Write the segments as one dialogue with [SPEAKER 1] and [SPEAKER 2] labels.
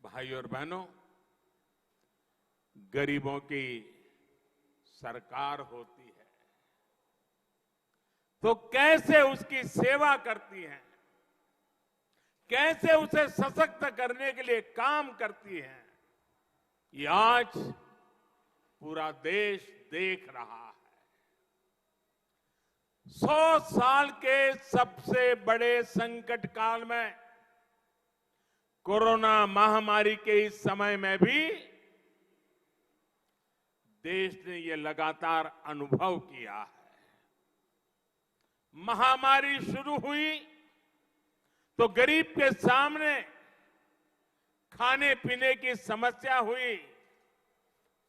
[SPEAKER 1] भाइयों और बहनों, गरीबों की सरकार होती है तो कैसे उसकी सेवा करती है, कैसे उसे सशक्त करने के लिए काम करती है, ये आज पूरा देश देख रहा है। 100 साल के सबसे बड़े संकट काल में, कोरोना महामारी के इस समय में भी देश ने ये लगातार अनुभव किया है। महामारी शुरू हुई तो गरीब के सामने खाने पीने की समस्या हुई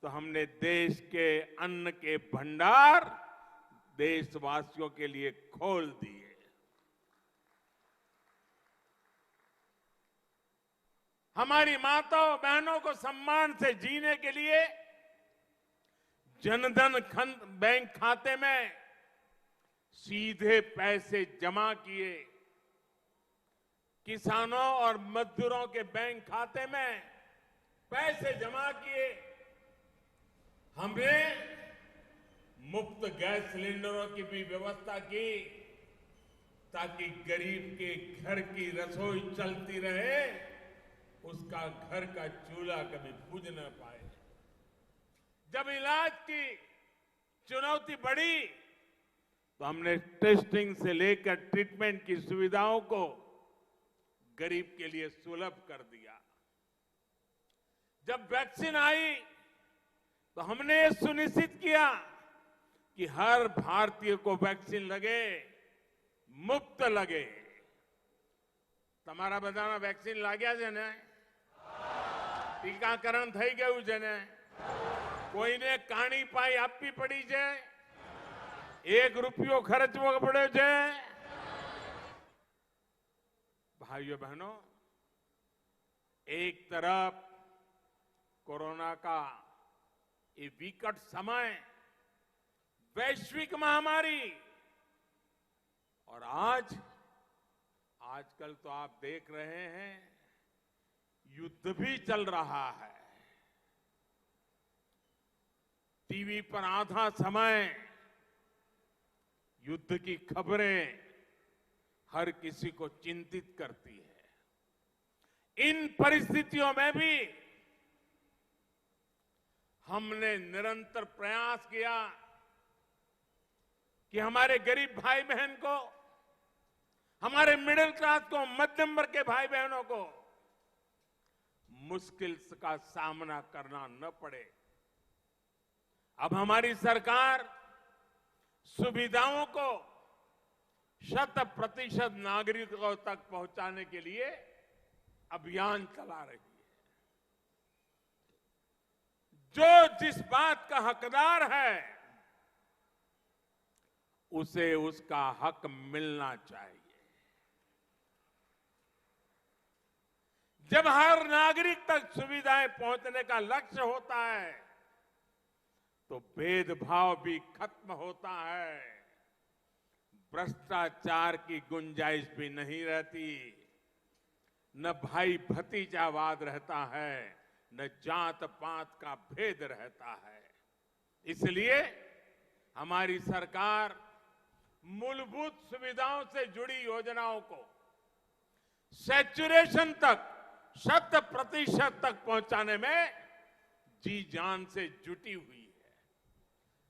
[SPEAKER 1] तो हमने देश के अन्न के भंडार देशवासियों के लिए खोल दिए। हमारी माताओं बहनों को सम्मान से जीने के लिए जनधन बैंक खाते में सीधे पैसे जमा किए, किसानों और मजदूरों के बैंक खाते में पैसे जमा किए, हमने मुफ्त गैस सिलेंडरों की भी व्यवस्था की ताकि गरीब के घर की रसोई चलती रहे, उसका घर का चूल्हा कभी बुझ न पाए। जब इलाज की चुनौती बढ़ी तो हमने टेस्टिंग से लेकर ट्रीटमेंट की सुविधाओं को गरीब के लिए सुलभ कर दिया। जब वैक्सीन आई तो हमने ये सुनिश्चित किया कि हर भारतीय को वैक्सीन लगे, मुफ्त लगे। તમારા બધાના વેક્સિન લાગ્યા છે ને? ટીકાકરણ થઈ ગયું છે ને? કોઈને કાણી પાઈ આપવી પડી છે? 1 રૂપિયો ખર્ચવો પડ્યો છે? भाइयों बहनों, एक तरफ कोरोना का ये विकट समय, वैश्विक महामारी, और आजकल तो आप देख रहे हैं युद्ध भी चल रहा है। टीवी पर आधा समय युद्ध की खबरें हर किसी को चिंतित करती है। इन परिस्थितियों में भी हमने निरंतर प्रयास किया कि हमारे गरीब भाई बहन को, हमारे मिडिल क्लास को, मध्यम वर्ग के भाई बहनों को मुश्किल का सामना करना न पड़े। अब हमारी सरकार सुविधाओं को 100% नागरिकों तक पहुंचाने के लिए अभियान चला रही है। जो जिस बात का हकदार है उसे उसका हक मिलना चाहिए। जब हर नागरिक तक सुविधाएं पहुंचने का लक्ष्य होता है तो भेदभाव भी खत्म होता है, भ्रष्टाचार की गुंजाइश भी नहीं रहती, न भाई भतीजावाद रहता है, न जात पात का भेद रहता है। इसलिए हमारी सरकार मूलभूत सुविधाओं से जुड़ी योजनाओं को सैचुरेशन तक, 100% तक पहुंचाने में जी जान से जुटी हुई है।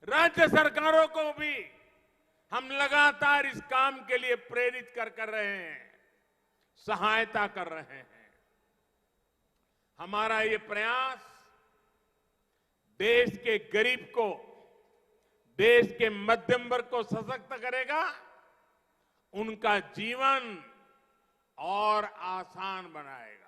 [SPEAKER 1] राज्य सरकारों को भी हम लगातार इस काम के लिए प्रेरित कर रहे हैं, सहायता कर रहे हैं। हमारा ये प्रयास देश के गरीब को, देश के मध्यम वर्ग को सशक्त करेगा, उनका जीवन और आसान बनाएगा।